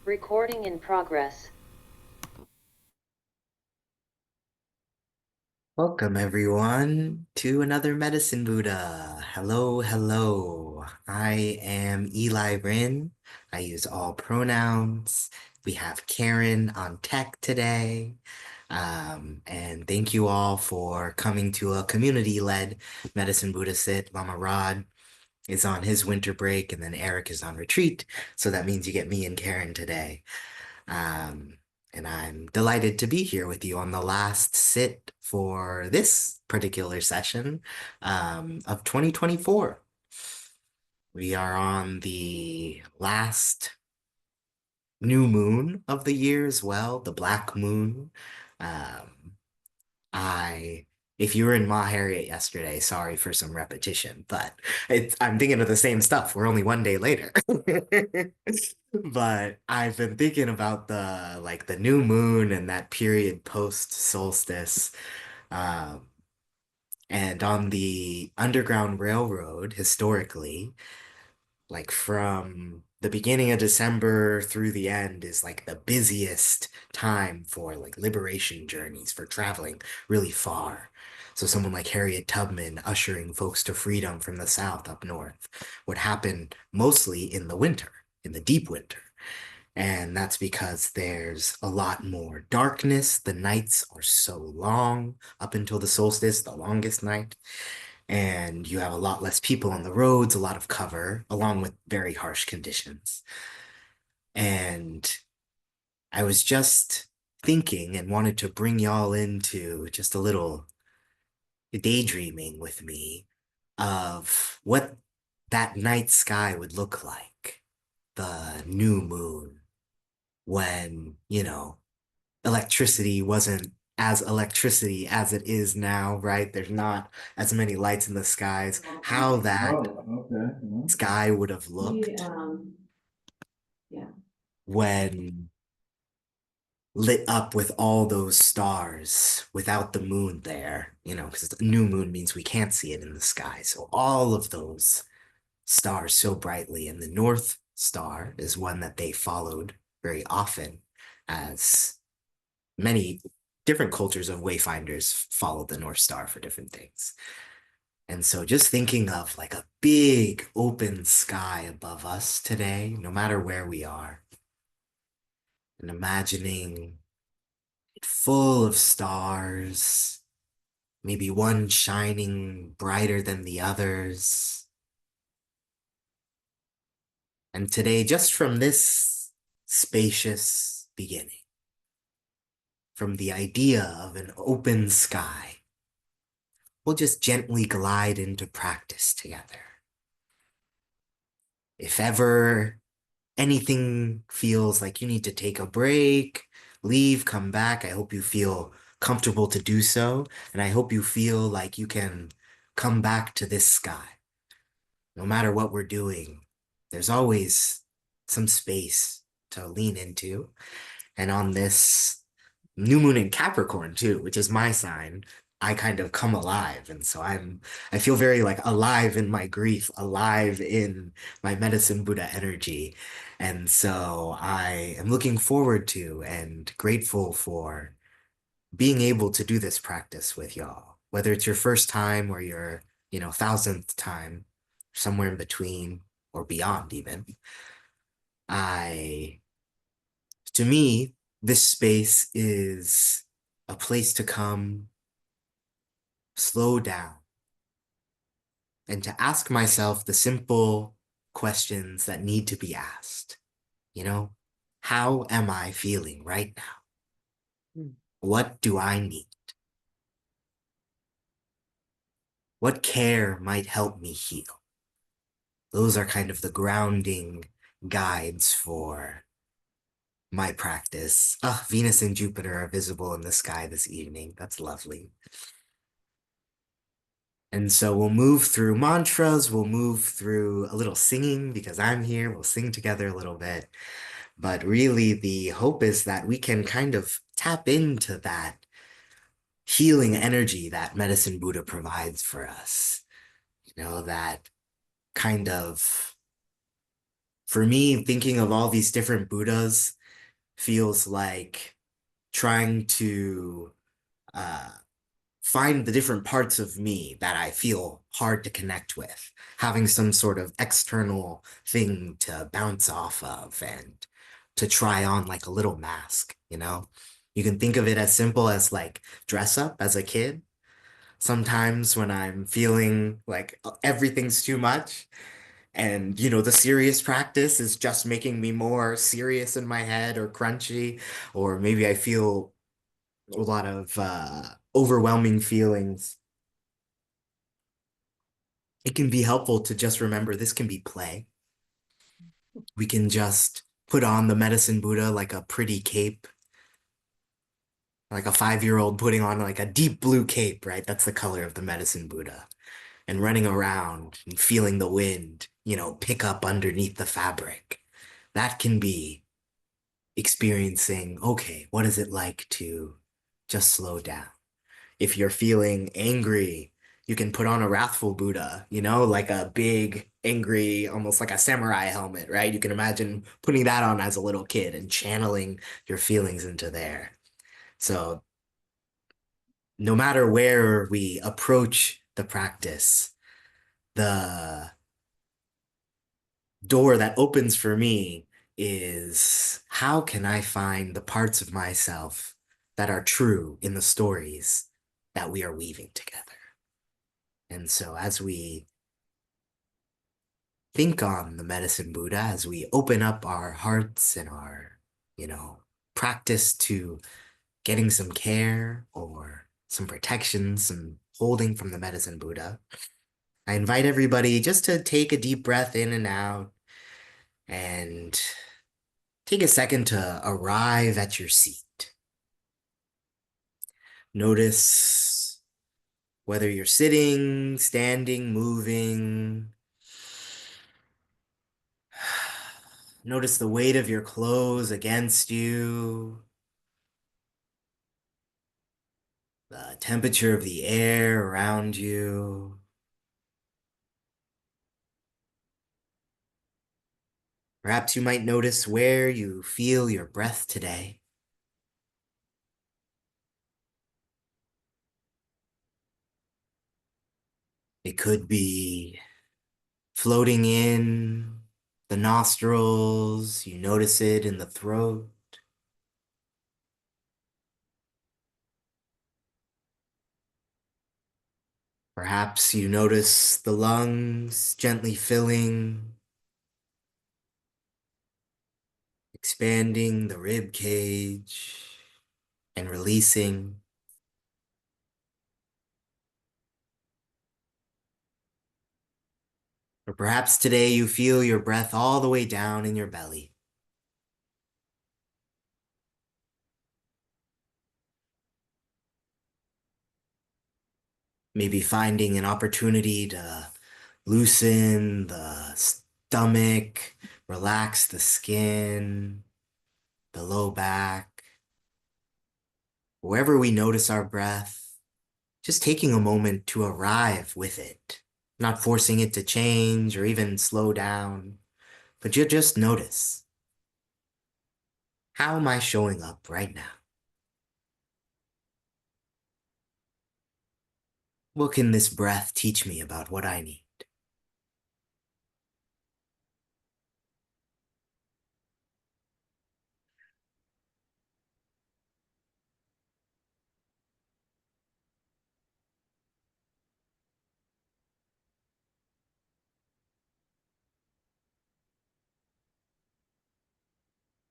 Recording in progress. Welcome, everyone, to another Medicine Buddha. Hello, hello. I am Eli Ryn. I use all pronouns. We have Karen on tech today. And thank you all for coming to a community-led Medicine Buddha sit. Lama Rod is on his winter break, and then Eric is on retreat. So that means you get me and Karen today. Um, and I'm delighted to be here with you on the last sit for this particular session of 2024. We are on the last new moon of the year as well, the black moon. Um, I, if you were in Ma Harriet yesterday, sorry for some repetition, but I'm thinking of the same stuff. We're only one day later. But I've been thinking about the new moon and that period post solstice. Um, and on the Underground Railroad, historically, like from the beginning of December through the end is like the busiest time for like liberation journeys for traveling really far. So someone like Harriet Tubman ushering folks to freedom from the South up north would happen mostly in the winter, in the deep winter. And that's because there's a lot more darkness. The nights are so long up until the solstice, the longest night. And you have a lot less people on the roads, a lot of cover, along with very harsh conditions. And I was just thinking and wanted to bring y'all into just a little daydreaming with me of what that night sky would look like, the new moon, when, electricity wasn't as electricity as it is now, right? There's not as many lights in the skies. How that Oh, okay. sky would have We, looked yeah. when lit up with all those stars without the moon there, because the new moon means we can't see it in the sky. So all of those stars so brightly, and the North Star is one that they followed very often, as many different cultures of wayfinders follow the North Star for different things. And so just thinking of like a big open sky above us today, no matter where we are, and imagining it full of stars, maybe one shining brighter than the others. And today, just from this spacious beginning, from the idea of an open sky, we'll just gently glide into practice together. If ever anything feels like you need to take a break, leave, come back, I hope you feel comfortable to do so. And I hope you feel like you can come back to this sky. No matter what we're doing, there's always some space to lean into. And on this new moon in Capricorn too, which is my sign, I kind of come alive. And so I feel very like alive in my grief, alive in my medicine Buddha energy. And so I am looking forward to and grateful for being able to do this practice with y'all, whether it's your first time or your, thousandth time, somewhere in between or beyond even. I To me, this space is a place to come, slow down, and to ask myself the simple questions that need to be asked. You know, how am I feeling right now? What do I need? What care might help me heal? Those are kind of the grounding guides for my practice. Ah, Venus and Jupiter are visible in the sky this evening. That's lovely. And so we'll move through mantras, we'll move through a little singing because I'm here, we'll sing together a little bit. But really, the hope is that we can kind of tap into that healing energy that Medicine Buddha provides for us. That kind of For me, thinking of all these different Buddhas feels like trying to uh, find the different parts of me that I feel hard to connect with, having some sort of external thing to bounce off of and to try on like a little mask, you know? You can think of it as simple as like dress up as a kid. Sometimes when I'm feeling like everything's too much and, the serious practice is just making me more serious in my head or crunchy, or maybe I feel a lot of overwhelming feelings. It can be helpful to just remember this can be play. We can just put on the medicine Buddha like a pretty cape, like a 5-year-old putting on like a deep blue cape, right? That's the color of the medicine Buddha. And running around and feeling the wind, pick up underneath the fabric. That can be experiencing, okay, what is it like to just slow down? If you're feeling angry, you can put on a wrathful Buddha, like a big, angry, almost like a samurai helmet, right? You can imagine putting that on as a little kid and channeling your feelings into there. So no matter where we approach the practice, the door that opens for me is how can I find the parts of myself that are true in the stories that we are weaving together? And so as we think on the medicine Buddha, as we open up our hearts and our, practice to getting some care or some protection, some holding from the medicine Buddha, I invite everybody just to take a deep breath in and out and take a second to arrive at your seat. Notice whether you're sitting, standing, moving. Notice the weight of your clothes against you, the temperature of the air around you. Perhaps you might notice where you feel your breath today. It could be floating in the nostrils, you notice it in the throat. Perhaps you notice the lungs gently filling, expanding the rib cage and releasing. Or perhaps today you feel your breath all the way down in your belly. Maybe finding an opportunity to loosen the stomach, relax the skin, the low back. Wherever we notice our breath, just taking a moment to arrive with it, not forcing it to change or even slow down, but you just notice, how am I showing up right now? What can this breath teach me about what I need?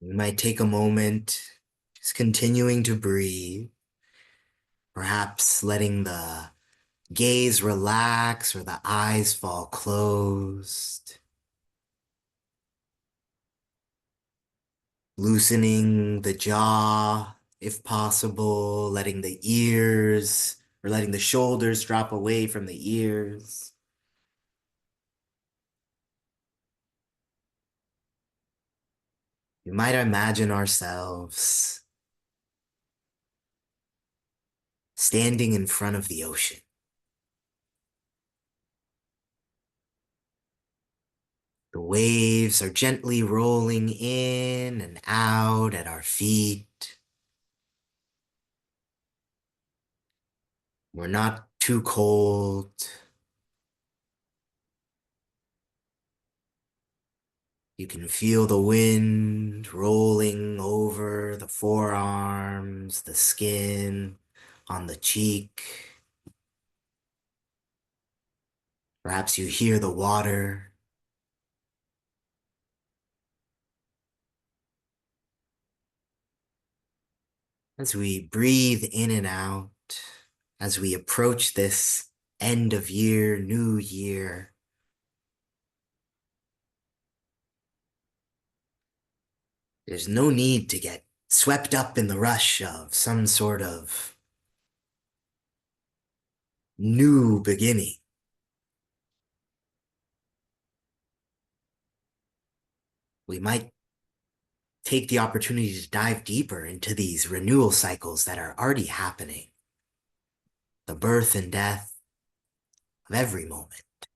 We might take a moment, just continuing to breathe, perhaps letting the gaze relax or the eyes fall closed, loosening the jaw if possible, letting the ears or letting the shoulders drop away from the ears. We might imagine ourselves standing in front of the ocean. The waves are gently rolling in and out at our feet. We're not too cold. You can feel the wind rolling over the forearms, the skin, on the cheek. Perhaps you hear the water. As we breathe in and out, as we approach this end of year, new year, there's no need to get swept up in the rush of some sort of new beginning. We might take the opportunity to dive deeper into these renewal cycles that are already happening, the birth and death of every moment.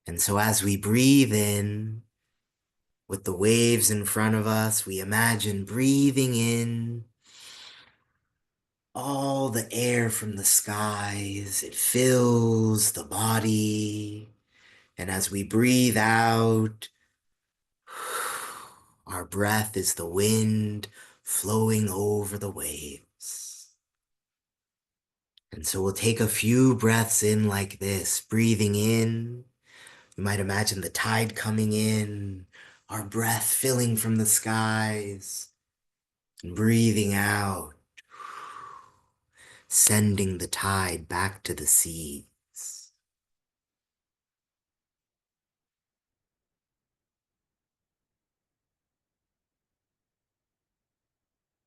And so as we breathe in with the waves in front of us, we imagine breathing in all the air from the skies. It fills the body. And as we breathe out, our breath is the wind flowing over the waves. And so we'll take a few breaths in like this, breathing in. You might imagine the tide coming in, our breath filling from the skies, and breathing out, sending the tide back to the seas.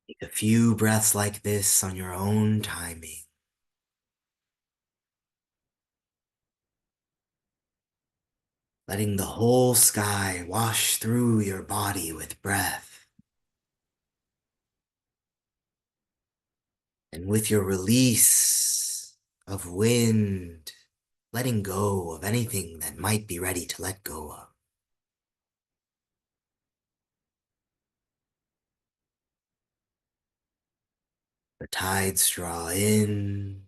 Take a few breaths like this on your own timing. Letting the whole sky wash through your body with breath. And with your release of wind, letting go of anything that might be ready to let go of. The tides draw in.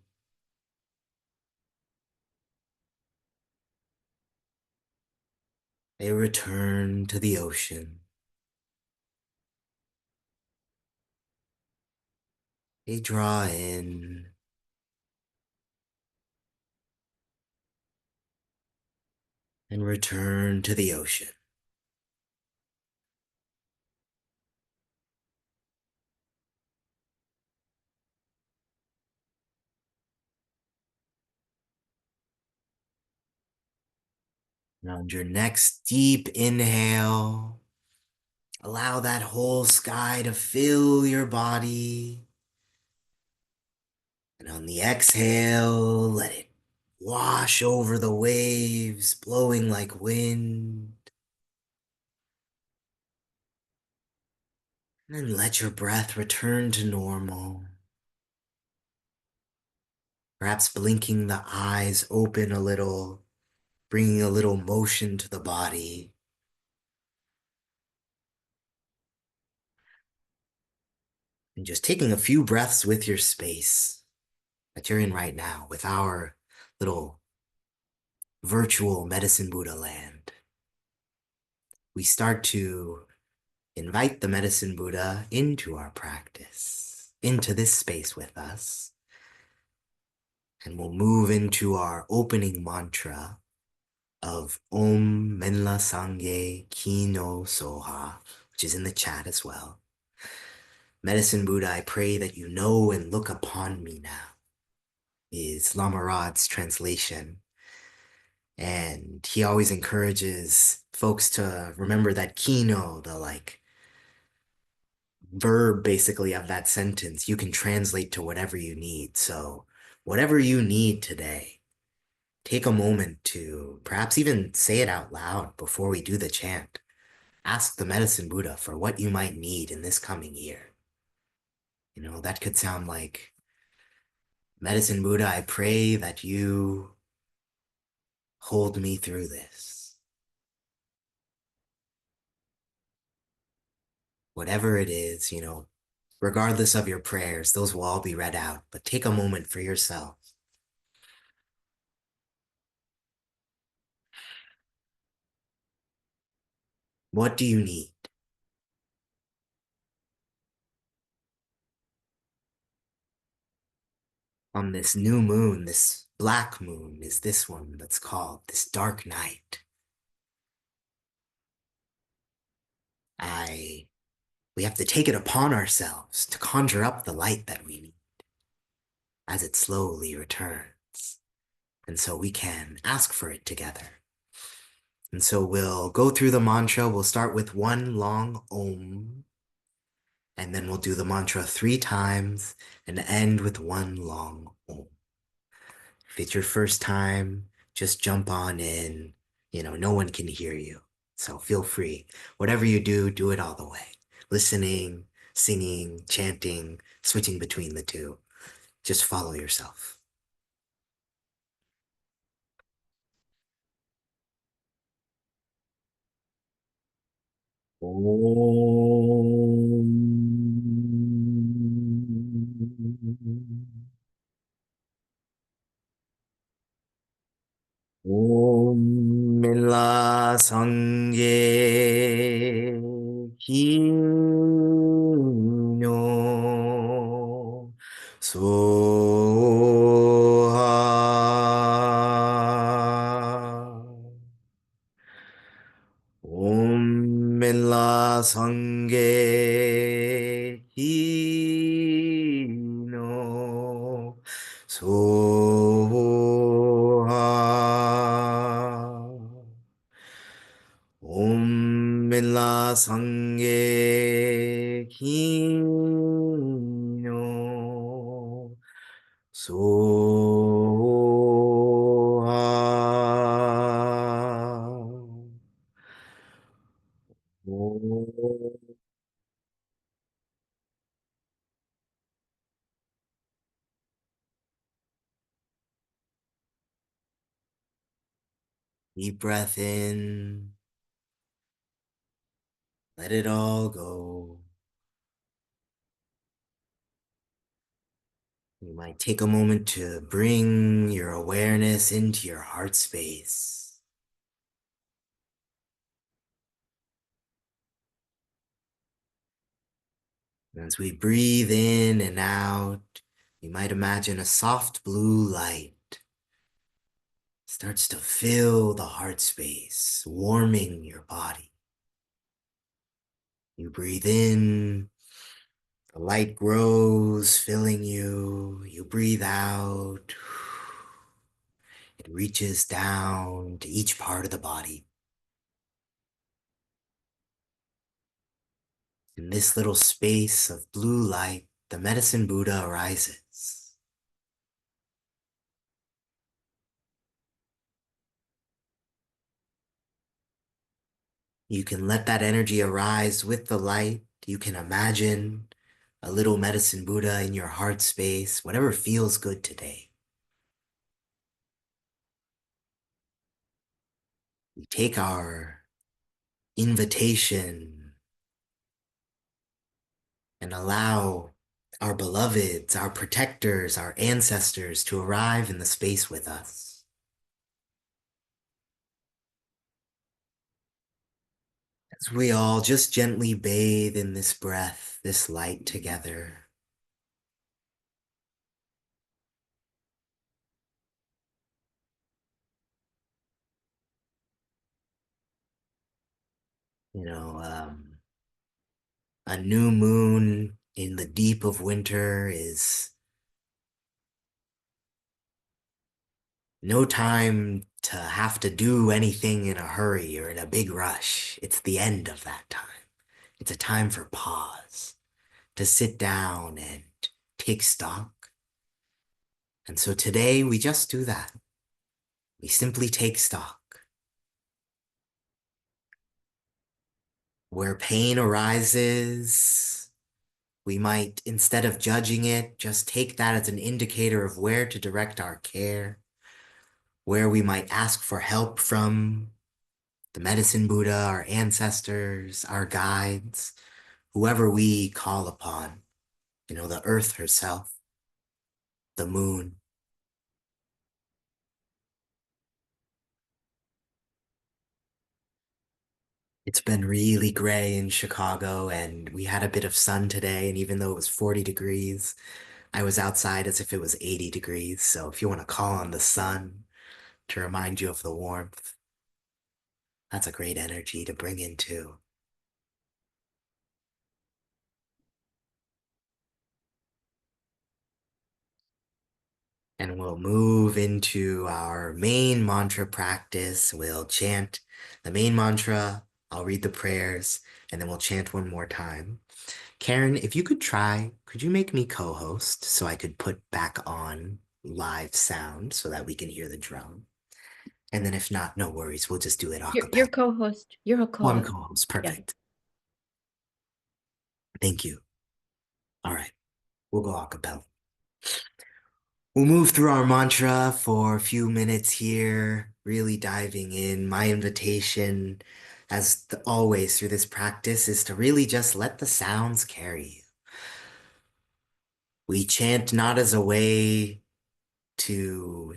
They return to the ocean. They draw in. And return to the ocean. And on your next deep inhale, allow that whole sky to fill your body. And on the exhale, let it wash over the waves, blowing like wind. And then let your breath return to normal. Perhaps blinking the eyes open a little, bringing a little motion to the body. And just taking a few breaths with your space that you're in right now, with our little virtual medicine Buddha land. We start to invite the medicine Buddha into our practice, into this space with us. And we'll move into our opening mantra of Om Menla Sangye Kino Soha, which is in the chat as well. Medicine Buddha, I pray that you know and look upon me now, is Lama Rod's translation. And he always encourages folks to remember that kino, the like verb basically of that sentence, you can translate to whatever you need. So whatever you need today, take a moment to perhaps even say it out loud before we do the chant. Ask the medicine Buddha for what you might need in this coming year. You know, that could sound like, Medicine Buddha, I pray that you hold me through this. whatever it is, regardless of your prayers, those will all be read out. But take a moment for yourself. What do you need? On this new moon, this black moon is this one that's called this dark night. I We have to take it upon ourselves to conjure up the light that we need as it slowly returns. And so we can ask for it together. And so we'll go through the mantra. We'll start with one long Om, and then we'll do the mantra 3 times and end with one long Om. If it's your first time, just jump on in. No one can hear you. So feel free. Whatever you do, do it all the way. Listening, singing, chanting, switching between the two. Just follow yourself. Om. 옴 멜라 상게 기뇨 소하 옴 멜라 상게 기뇨 소하 옴 멜라 상게 기뇨 소하 오. Deep breath in, let it all go. You might take a moment to bring your awareness into your heart space. As we breathe in and out, you might imagine a soft blue light starts to fill the heart space, warming your body. You breathe in, the light grows, filling you. You breathe out. It reaches down to each part of the body. In this little space of blue light, the medicine Buddha arises. You can let that energy arise with the light. You can imagine a little medicine Buddha in your heart space, whatever feels good today. We take our invitation and allow our beloveds, our protectors, our ancestors to arrive in the space with us. As we all just gently bathe in this breath, this light together. You know, a new moon in the deep of winter is no time to have to do anything in a hurry or in a big rush. It's the end of that time. It's a time for pause, to sit down and take stock. And so today we just do that. We simply take stock. Where pain arises, we might, instead of judging it, just take that as an indicator of where to direct our care, where we might ask for help from the medicine Buddha, our ancestors, our guides, whoever we call upon, the earth herself, the moon. It's been really gray in Chicago, and we had a bit of sun today, and even though it was 40 degrees, I was outside as if it was 80 degrees. So if you want to call on the sun to remind you of the warmth, that's a great energy to bring into. And we'll move into our main mantra practice. We'll chant the main mantra, I'll read the prayers, and then we'll chant one more time. Karen, if you could try, could you make me co-host so I could put back on live sound so that we can hear the drum? And then if not, no worries, we'll just do it a You're cappella. co-host. You're a Oh, I'm co-host. co-host. Yeah. Perfect. Thank you. All right, we'll go a cappella. We'll move through our mantra for a few minutes here, really diving in. My invitation, as always through this practice, is to really just let the sounds carry you. We chant not as a way to,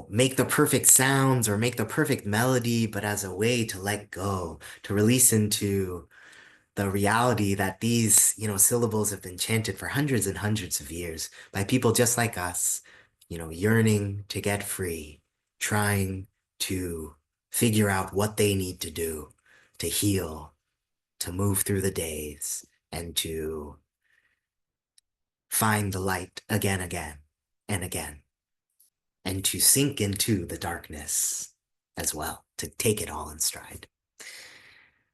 make the perfect sounds or make the perfect melody, but as a way to let go, to release into the reality that these, syllables have been chanted for hundreds and hundreds of years by people just like us, yearning to get free, trying to figure out what they need to do to heal, to move through the days, and to find the light again and again, and to sink into the darkness as well, to take it all in stride.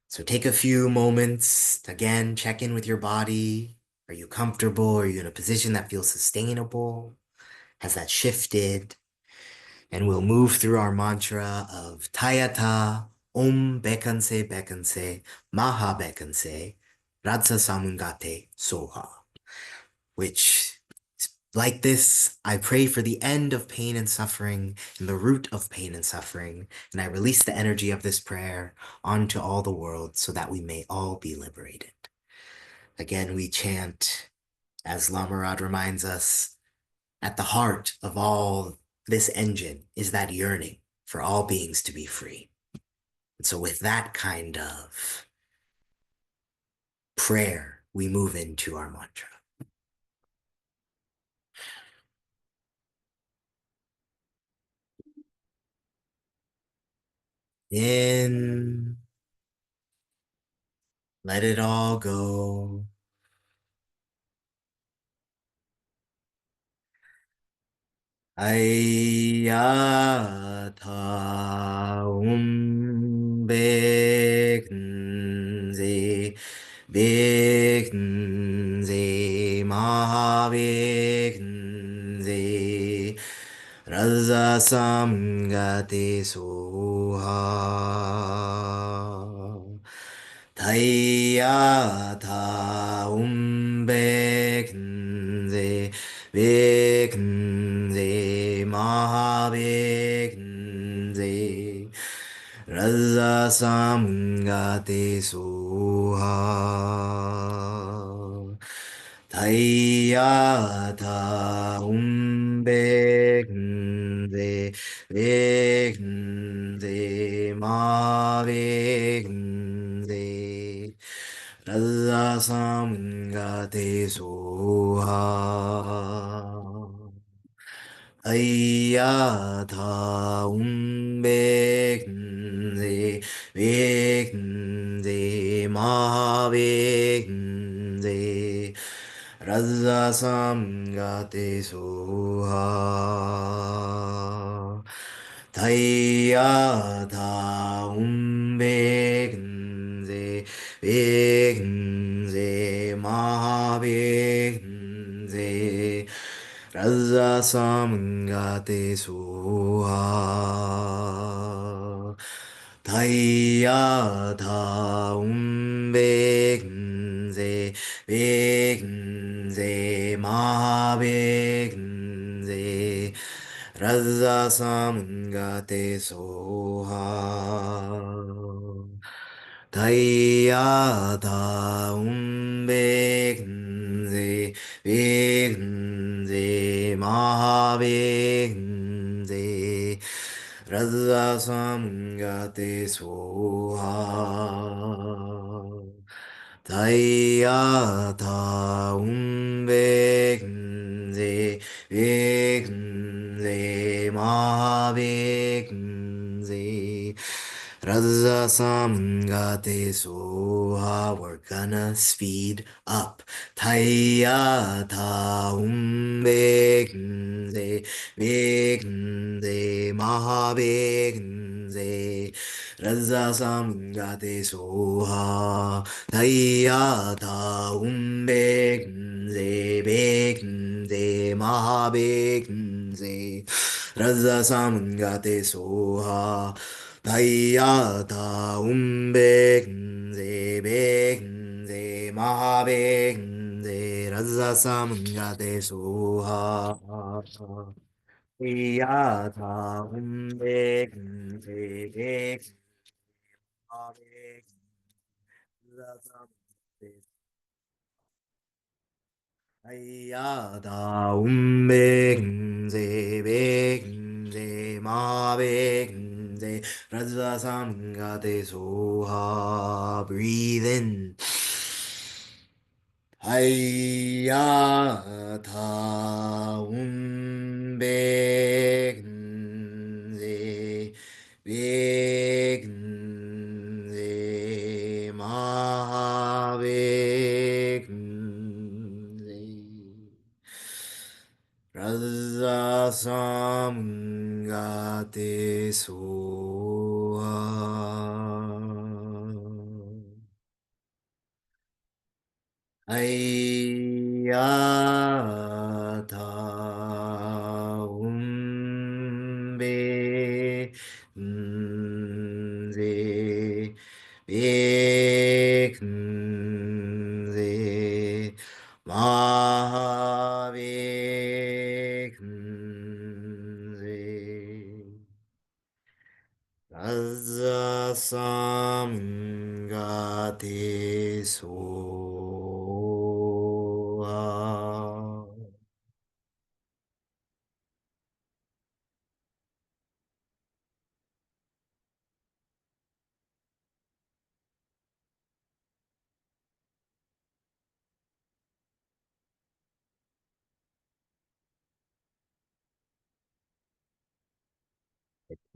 So take a few moments, again, check in with your body. Are you comfortable? Are you in a position that feels sustainable? Has that shifted? And we'll move through our mantra of Tayata, Om Bekanse, Maha Bekanse, Radsa Samungate Soha, which, like this, I pray for the end of pain and suffering and the root of pain and suffering, and I release the energy of this prayer onto all the world so that we may all be liberated. Again, we chant, as Lama Rod reminds us, at the heart of all this engine is that yearning for all beings to be free. And so with that kind of prayer, we move into our mantra. In, let it all go. Ayata beknze beknze mahabeknze raza samgate soha Tayyata beknze beknze mahabeknze raza samgate soha Tayyata beknze beknze mahabeknze raza samgate soha Ayata beknze beknze mahabeknze raza samgate soha Tayyata beknze beknze mahabeknze raza samgate soha Tayyata beknze beknze mahabeknze raza samgate soha 다이아다운백세 백세 마하백세 라드아삼가테소하 다이아다운백세 백세 마하백세 Razasamgatesoha, we're gonna speed up. Taya taum begnze, begnze, maha begnze. Razasamgatesoha, taya taum begnze, begnze, maha begnze. Razasamgatesoha. 다이아다 운백세 백세 마백세 라사사문가대소하 다이아다 운백세 백세 마백세 아이야다 운백세 백세 마백세 라자삼가대소하 breathe in 아이야다 운백세 백세 마백세 라자삼가테소아 아이야다움베 백세 마백세 라자삼가테소아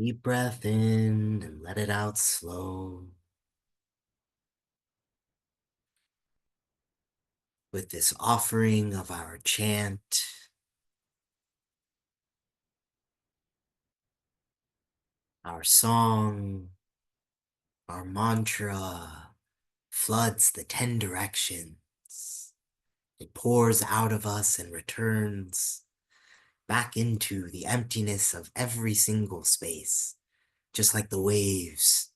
Deep breath in and let it out slow. With this offering of our chant, our song, our mantra floods the 10 directions. It pours out of us and returns back into the emptiness of every single space, just like the waves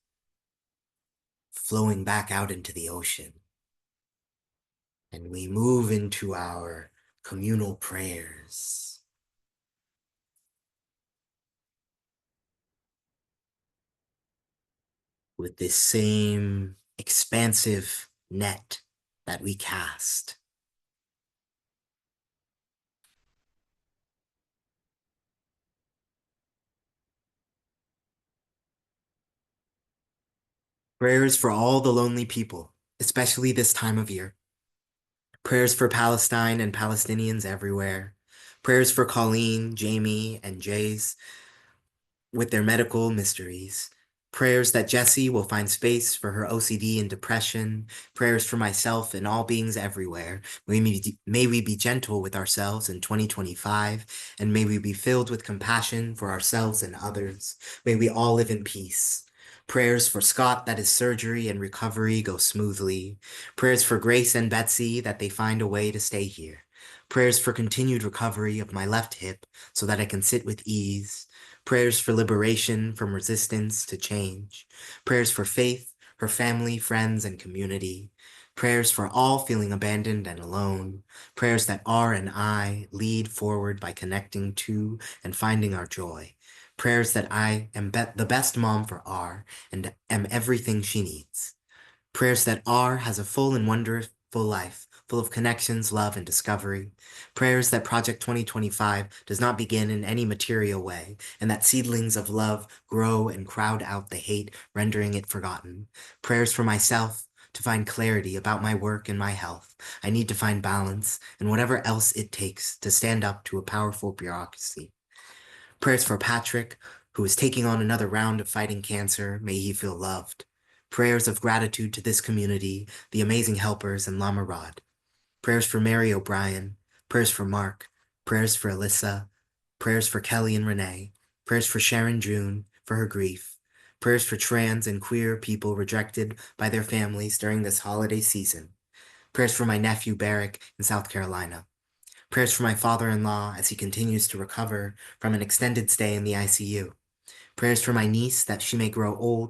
flowing back out into the ocean. And we move into our communal prayers. With this same expansive net that we cast. Prayers for all the lonely people, especially this time of year. Prayers for Palestine and Palestinians everywhere. Prayers for Colleen, Jamie, and Jace with their medical mysteries. Prayers that Jessie will find space for her OCD and depression. Prayers for myself and all beings everywhere. May we be gentle with ourselves in 2025, and may we be filled with compassion for ourselves and others. May we all live in peace. Prayers for Scott that his surgery and recovery go smoothly. Prayers for Grace and Betsy that they find a way to stay here. Prayers for continued recovery of my left hip so that I can sit with ease. Prayers for liberation from resistance to change. Prayers for Faith, her family, friends, and community. Prayers for all feeling abandoned and alone. Prayers that R and I lead forward by connecting to and finding our joy. Prayers that I am the best mom for R and am everything she needs. Prayers that R has a full and wonderful life, full of connections, love, and discovery. Prayers that Project 2025 does not begin in any material way, and that seedlings of love grow and crowd out the hate, rendering it forgotten. Prayers for myself to find clarity about my work and my health. I need to find balance, and whatever else it takes to stand up to a powerful bureaucracy. Prayers for Patrick, who is taking on another round of fighting cancer. May he feel loved. Prayers of gratitude to this community, the amazing helpers, and Lama Rod. Prayers for Mary O'Brien. Prayers for Mark. Prayers for Alyssa. Prayers for Kelly and Renee. Prayers for Sharon June for her grief. Prayers for trans and queer people rejected by their families during this holiday season. Prayers for my nephew Barrick in South Carolina. Prayers for my father-in-law as he continues to recover from an extended stay in the ICU. Prayers for my niece that she may grow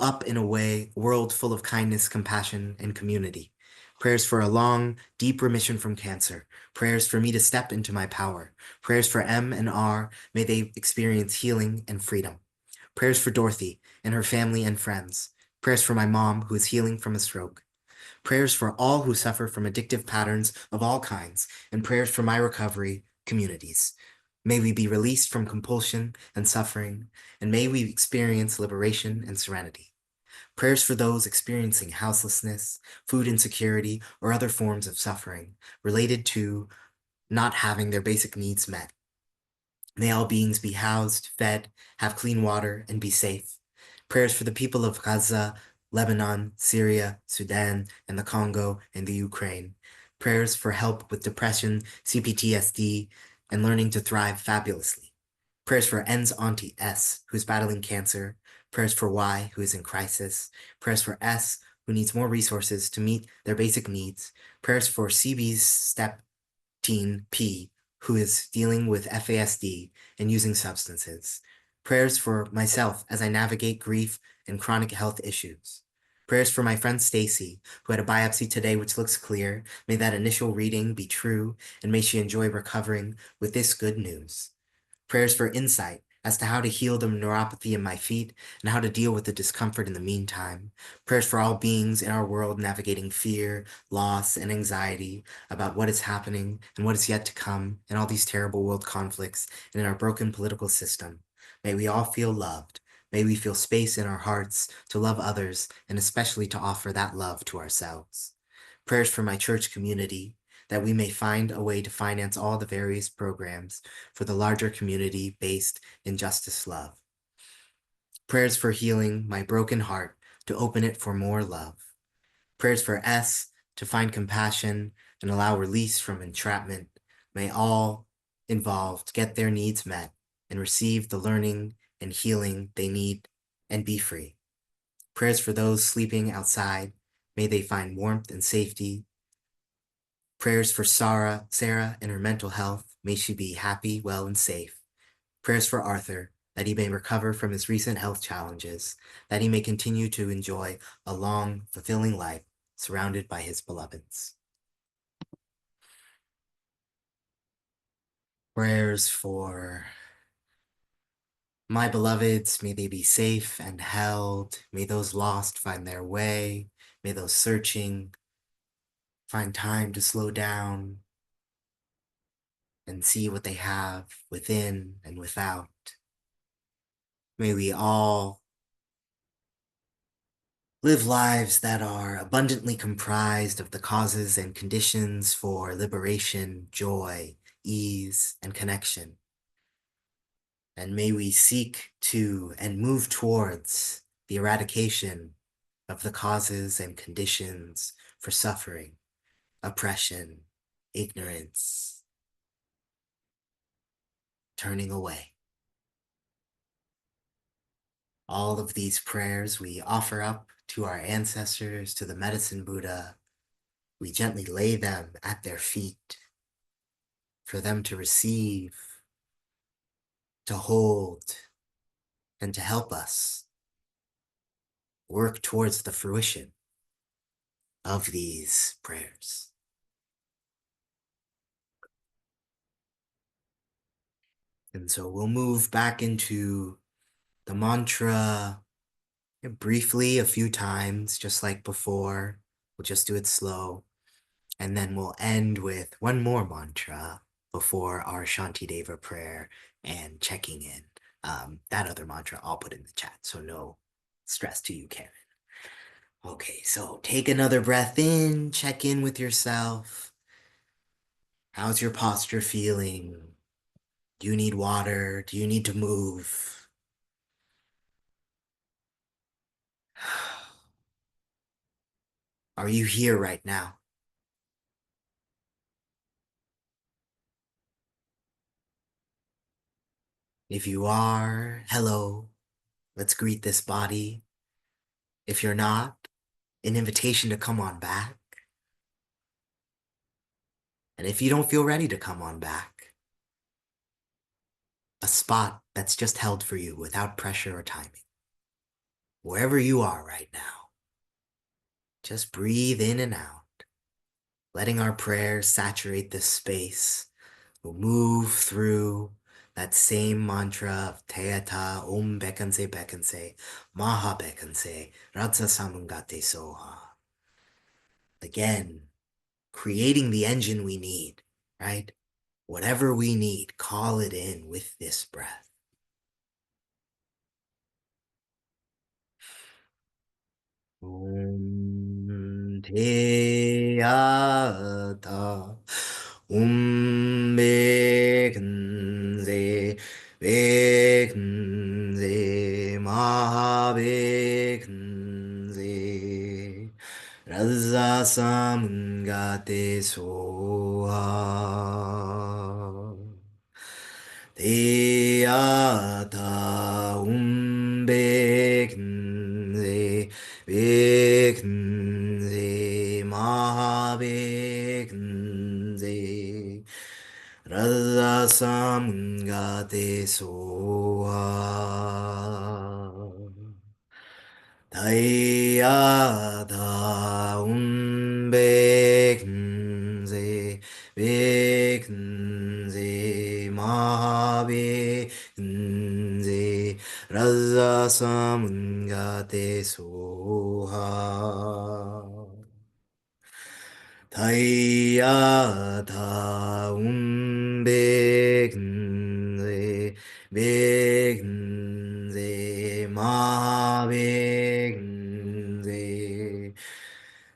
up in a world full of kindness, compassion, and community. Prayers for a long, deep remission from cancer. Prayers for me to step into my power. Prayers for M and R, may they experience healing and freedom. Prayers for Dorothy and her family and friends. Prayers for my mom who is healing from a stroke. Prayers for all who suffer from addictive patterns of all kinds, and prayers for my recovery communities. May we be released from compulsion and suffering, and may we experience liberation and serenity. Prayers for those experiencing houselessness, food insecurity, or other forms of suffering related to not having their basic needs met. May all beings be housed, fed, have clean water, and be safe. Prayers for the people of Gaza, Lebanon, Syria, Sudan, and the Congo and the Ukraine. Prayers for help with depression, CPTSD, and learning to thrive fabulously. Prayers for N's Auntie S, who's battling cancer. Prayers for Y, who is in crisis. Prayers for S, who needs more resources to meet their basic needs. Prayers for CB's step teen P, who is dealing with FASD and using substances. Prayers for myself as I navigate grief and chronic health issues. Prayers for my friend Stacy, who had a biopsy today which looks clear. May that initial reading be true, and may she enjoy recovering with this good news. Prayers for insight as to how to heal the neuropathy in my feet and how to deal with the discomfort in the meantime. Prayers for all beings in our world navigating fear, loss, and anxiety about what is happening and what is yet to come in all these terrible world conflicts and in our broken political system. May we all feel loved. May we feel space in our hearts to love others and especially to offer that love to ourselves. Prayers for my church community, that we may find a way to finance all the various programs for the larger community based in justice love. Prayers for healing my broken heart, to open it for more love. Prayers for S, to find compassion and allow release from entrapment. May all involved get their needs met and receive the learning and healing they need and be free. Prayers for those sleeping outside. May they find warmth and safety. Prayers for Sarah and her mental health. May she be happy, well, and safe. Prayers for Arthur, that he may recover from his recent health challenges, that he may continue to enjoy a long, fulfilling life surrounded by his beloveds. Prayers for my beloveds, may they be safe and held. May those lost find their way. May those searching find time to slow down and see what they have within and without. May we all live lives that are abundantly comprised of the causes and conditions for liberation, joy, ease, and connection. And may we seek to and move towards the eradication of the causes and conditions for suffering, oppression, ignorance, turning away. All of these prayers we offer up to our ancestors, to the medicine Buddha. We gently lay them at their feet for them to receive, to hold, and to help us work towards the fruition of these prayers. And so we'll move back into the mantra And briefly, a few times, just like before. We'll just do it slow. And then we'll end with one more mantra before our Shantideva prayer and checking in. That other mantra I'll put in the chat, so no stress to you, Karen. Okay, so take another breath in, check in with yourself. How's your posture feeling? Do you need water? Do you need to move? Are you here right now? If you are, hello, let's greet this body. If you're not, an invitation to come on back. And if you don't feel ready to come on back, a spot that's just held for you without pressure or timing. Wherever you are right now, just breathe in and out, letting our prayers saturate this space. We'll move through that same mantra of Teata Om Bekanse Bekanse, Maha Bekanse, Ratsa Samungate Soha. Again, creating the engine we need, right? Whatever we need, call it in with this breath. Om Teata Om Bekanse Bekanse Maha Bekanse Raza Samgate Soha Teata Umbeknze Beknze Mahabeknze Radha Samgate Soha Dayada Umbeknze Beknze Mahabeknze Raza Samgate Soha 다이아다 움백은세 백은세 마백은세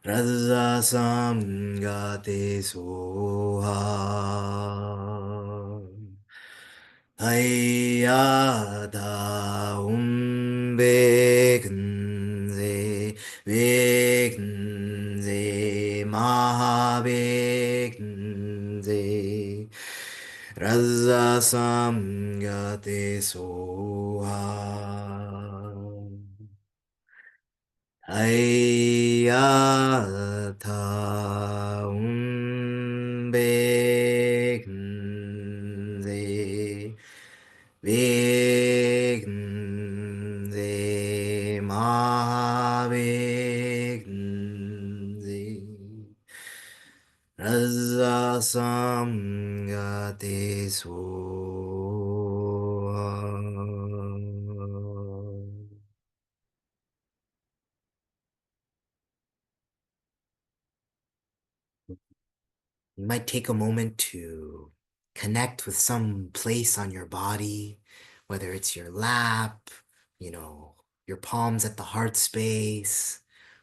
라자삼가대소하 다이아다 움백은세 백은세 마하백은세 라자삼가대소하 다이아다 움백은세 백은세 마백은세 라자삼가대소하 You might take a moment to connect with some place on your body, whether it's your lap, you know, your palms at the heart space,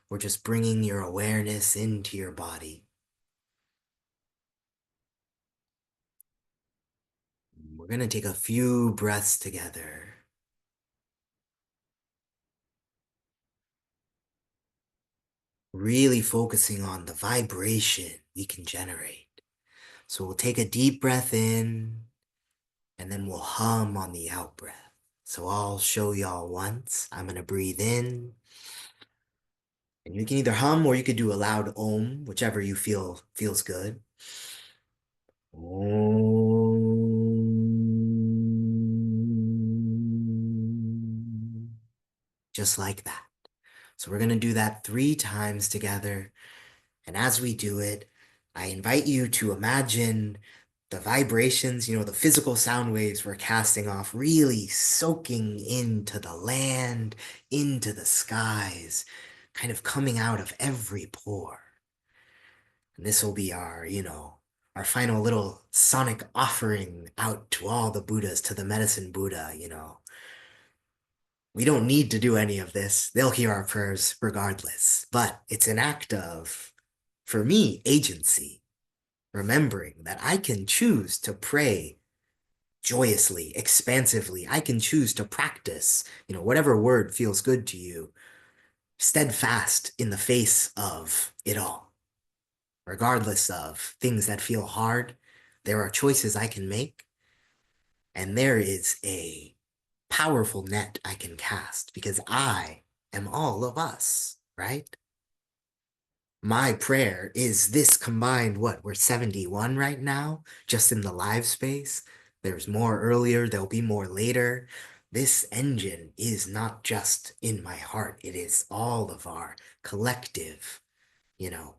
or just bringing your awareness into your body. We're going to take a few breaths together. Really focusing on the vibration we can generate. So we'll take a deep breath in, and then we'll hum on the out breath. So I'll show y'all once. I'm going to breathe in. And you can either hum or you could do a loud om, whichever you feel feels good. Om. Just like that. So we're going to do that 3 times together. And as we do it, I invite you to imagine the vibrations, the physical sound waves we're casting off, really soaking into the land, into the skies, kind of coming out of every pore. And this will be our final little sonic offering out to all the Buddhas, to the medicine Buddha. We don't need to do any of this. They'll hear our prayers regardless. But it's an act of, for me, agency, remembering that I can choose to pray joyously, expansively. I can choose to practice, whatever word feels good to you, steadfast in the face of it all. Regardless of things that feel hard, there are choices I can make, and there is a powerful net I can cast because I am all of us, right? My prayer is this combined, what, we're 71 right now, just in the live space. There's more earlier, there'll be more later. This engine is not just in my heart, it is all of our collective, you know,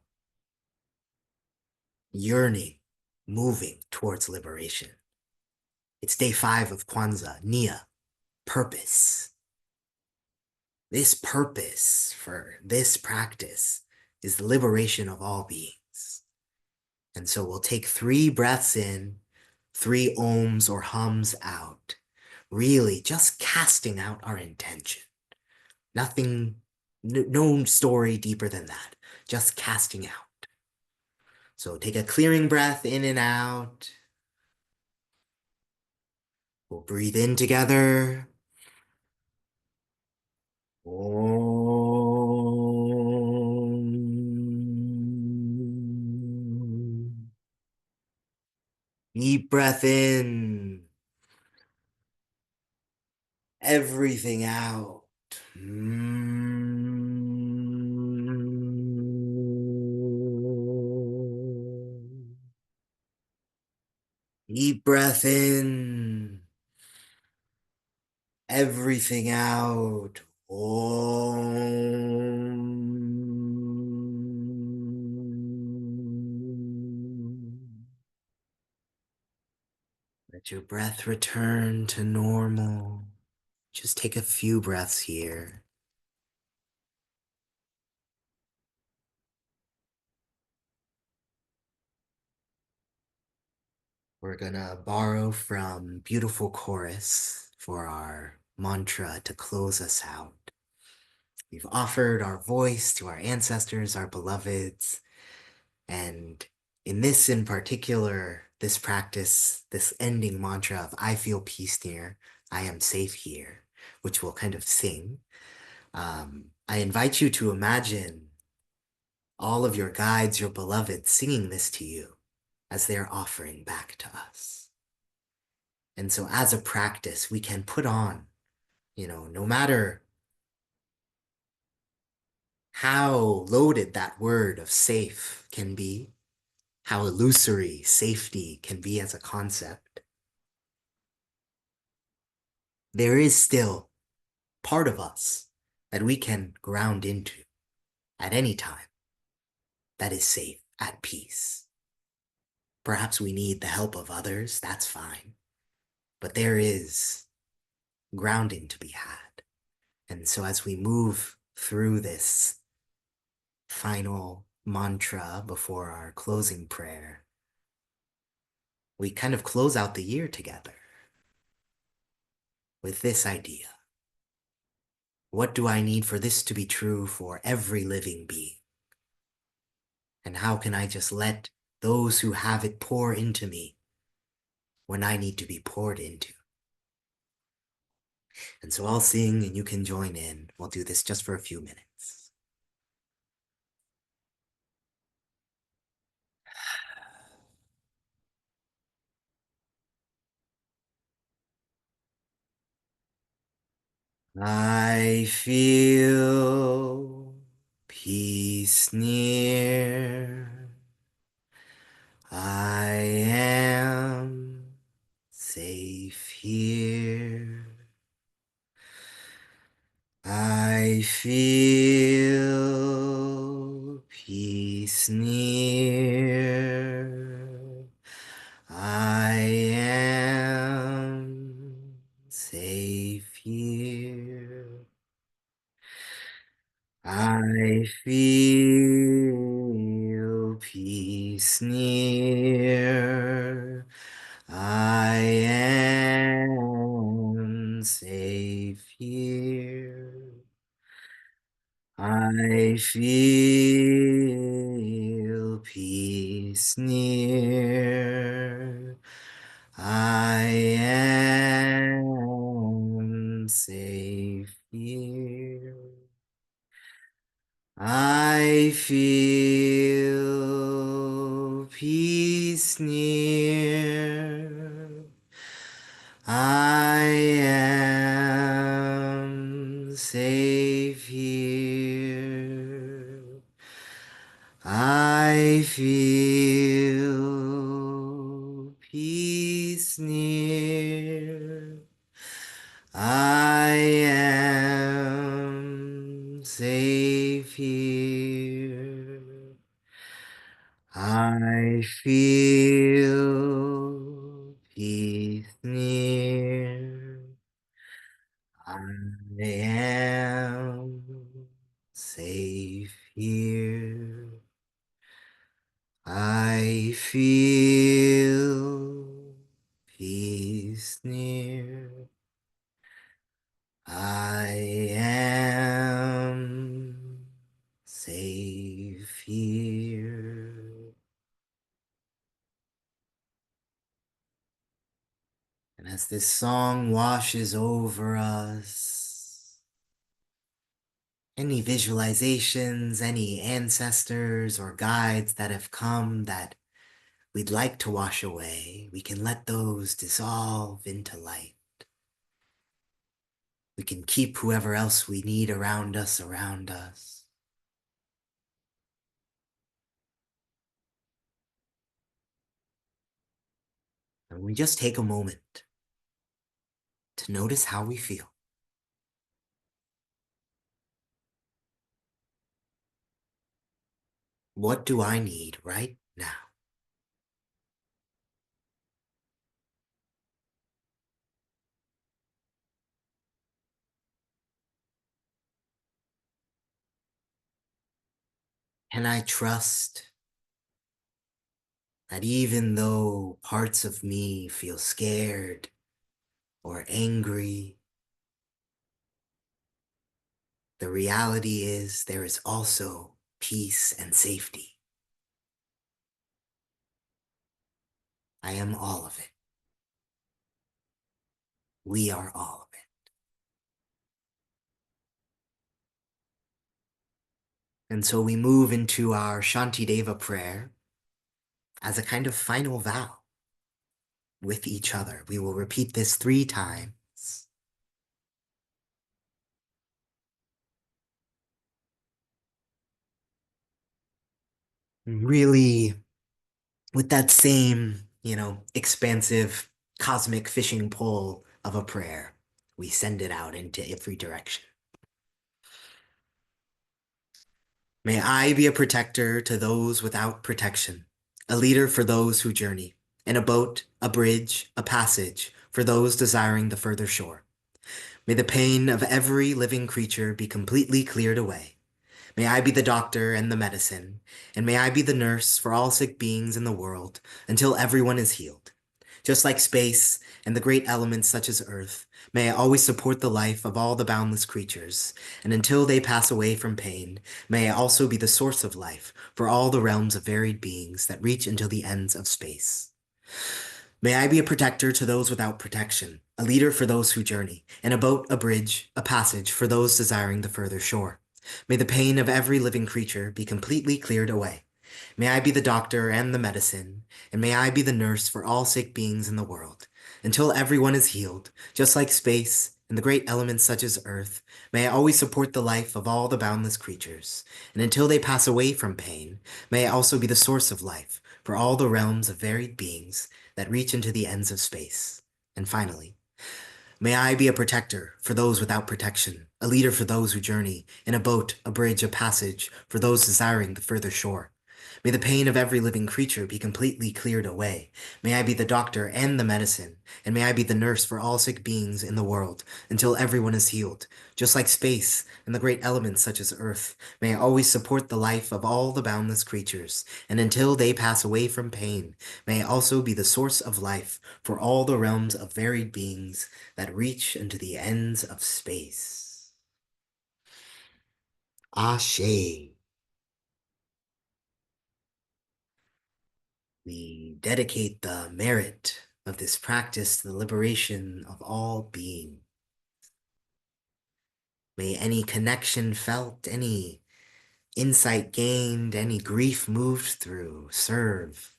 yearning, moving towards liberation. It's day 5 of Kwanzaa, Nia, purpose. This purpose for this practice is the liberation of all beings. And so we'll take 3 breaths in, 3 ohms or hums out, really just casting out our intention. Nothing, no story deeper than that, just casting out. So take a clearing breath in and out. We'll breathe in together. Om. Deep breath in. Everything out. Deep breath in. Everything out. Om. Let your breath return to normal. Just take a few breaths here. We're gonna borrow from beautiful chorus for our mantra to close us out. We've offered our voice to our ancestors, our beloveds, and in particular, this practice, this ending mantra of I feel peace near, I am safe here, which we'll kind of sing. I invite you to imagine all of your guides, your beloveds, singing this to you as they're offering back to us. And so as a practice, we can put on, no matter how loaded that word of safe can be, how illusory safety can be as a concept, there is still part of us that we can ground into at any time that is safe, at peace. Perhaps we need the help of others, that's fine. But there is grounding to be had. And so as we move through this final mantra before our closing prayer, we kind of close out the year together with this idea. What do I need for this to be true for every living being? And how can I just let those who have it pour into me when I need to be poured into? And so I'll sing and you can join in. We'll do this just for a few minutes. I feel peace near. I am safe here. I feel peace near. I feel peace near. I am safe here. I feel peace near. I am safe here. I feel peace near. I am safe here. I feel peace near. I am safe here. I feel peace near. I am safe here. I feel peace near. I am safe here. And as this song washes over us, any visualizations, any ancestors or guides that have come that we'd like to wash away, we can let those dissolve into light. We can keep whoever else we need around us around us. And we just take a moment to notice how we feel. What do I need right now? Can I trust that even though parts of me feel scared or angry, the reality is there is also peace and safety. I am all of it. We are all of it. And so we move into our Shantideva prayer as a kind of final vow with each other. We will repeat this 3 times. Really, with that same, expansive cosmic fishing pole of a prayer, we send it out into every direction. May I be a protector to those without protection, a leader for those who journey, in a boat, a bridge, a passage, for those desiring the further shore. May the pain of every living creature be completely cleared away. May I be the doctor and the medicine, and may I be the nurse for all sick beings in the world until everyone is healed. Just like space and the great elements such as earth, may I always support the life of all the boundless creatures, and until they pass away from pain, may I also be the source of life for all the realms of varied beings that reach into the ends of space. May I be a protector to those without protection, a leader for those who journey, in a boat, a bridge, a passage for those desiring the further shore. May the pain of every living creature be completely cleared away. May I be the doctor and the medicine, and may I be the nurse for all sick beings in the world, until everyone is healed, just like space and the great elements such as earth. May I always support the life of all the boundless creatures, and until they pass away from pain, may I also be the source of life for all the realms of varied beings that reach into the ends of space. And finally, may I be a protector for those without protection, a leader for those who journey, in a boat, a bridge, a passage, for those desiring the further shore. May the pain of every living creature be completely cleared away. May I be the doctor and the medicine, and may I be the nurse for all sick beings in the world until everyone is healed. Just like space and the great elements such as Earth, may I always support the life of all the boundless creatures, and until they pass away from pain, may I also be the source of life for all the realms of varied beings that reach into the ends of space. Ashe. We dedicate the merit of this practice to the liberation of all being. May any connection felt, any insight gained, any grief moved through serve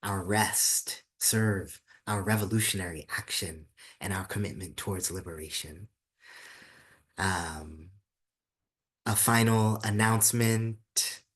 our rest, serve our revolutionary action, and our commitment towards liberation. Um, a final announcement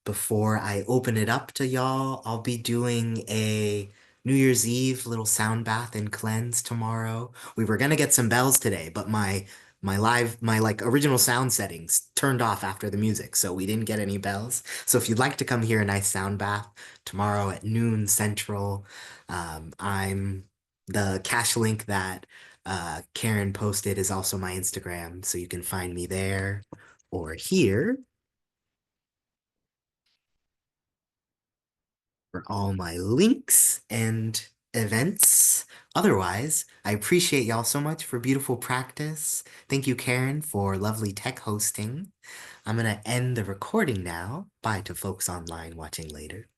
before I open it up to y'all. I'll be doing a New Year's Eve little sound bath and cleanse tomorrow. We were gonna get some bells today, but my like original sound settings turned off after the music, so we didn't get any bells. So if you'd like to come hear a nice sound bath tomorrow at noon Central, I'm the cash link that Karen posted is also my Instagram, so you can find me there or here for all my links and events. Otherwise, I appreciate y'all so much for beautiful practice. Thank you, Karen, for lovely tech hosting. I'm going to end the recording now. Bye to folks online watching later.